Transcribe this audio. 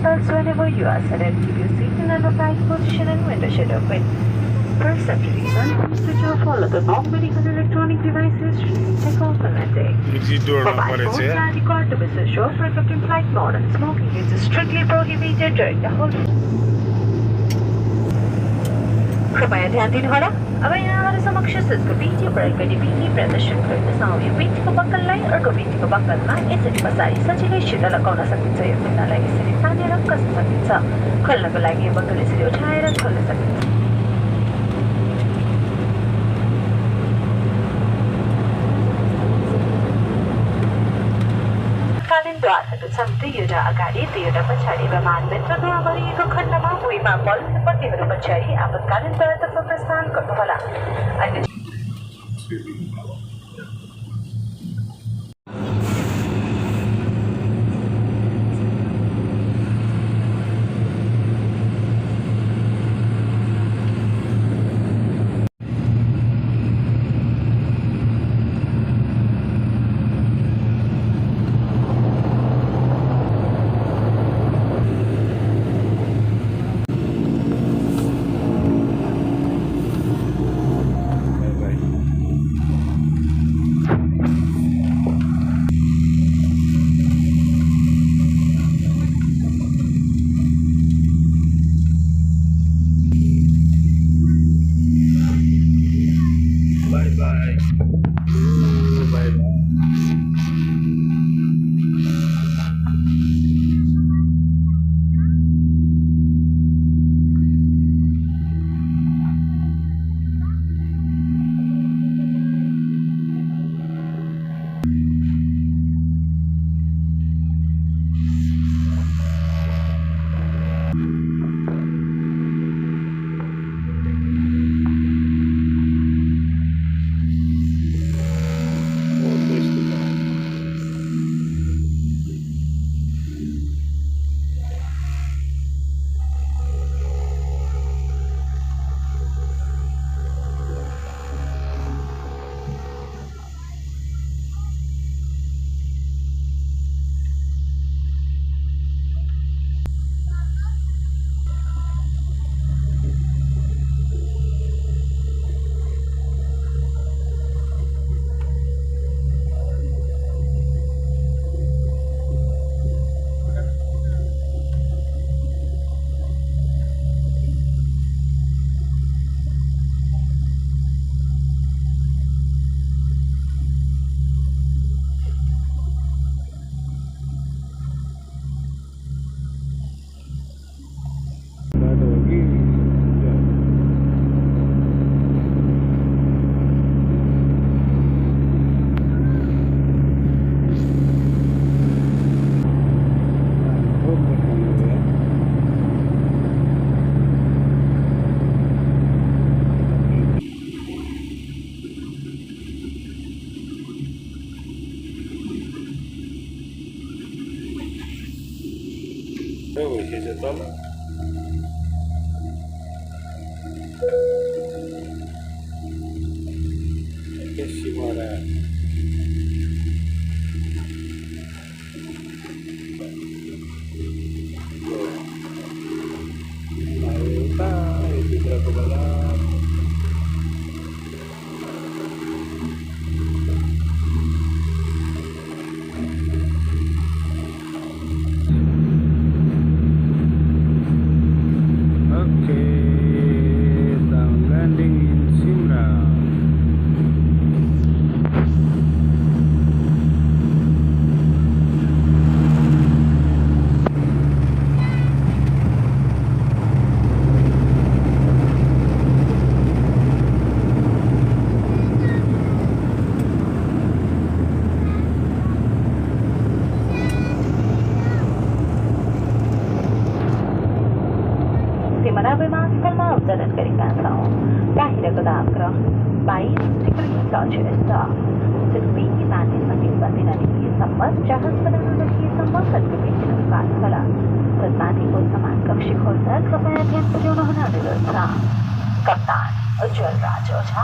seatbelts whenever you are seated. Keep your seat in an upright position and window shade open. For safety reasons, switch off all other non-medical electronic devices during takeoff and landing. Mobile phones are required to be switched off or kept in flight mode, and smoking is strictly prohibited during the whole. कृपया ध्यान दिनुहोला। अब यहाँ हमारे समक्ष Cisco पीठी प्रयोग गरी पीठी प्रदर्शन गर्न साउय पीठीको बक्कललाई अर्को पीठीको बक्कलमा यसरी पछाडि सजिलै सिधा लगाउन सकिन्छ। यो खुल्नालाई यसरी तानेर कस्न सकिन्छ। खोल्नको लागि यो बक्कल यसरी उठाएर खोल्न सकिन्छ। द्वारहरू छन्, दुईवटा अगाडि दुईवटा पछाडि र मानदण्डद्वारा गरिएको खण्डमा भुइँमा बल्ब बत्तीहरू पछाडि आपतकालीन द्वारतर्फ प्रस्थान गर्नुहोला। Się tole. Jakieś siłare. Ayo tayo, tidak kebalan. विमानस्थलमा अवतरण गरेका छौँ। बाहिरको दाबग्रह 22 डिग्री सेल्सियस छ। सिक्किम तानिसके बन्दिनदेखिसम्म जहाज बनाउनदेखिसम्म कतिपय काठकला तत्माथिको समान कक्षी खोल्न कृपया ध्यान पुर्याउन हुन अनुरोध छ। कप्तान उज्जवल राज ओझा।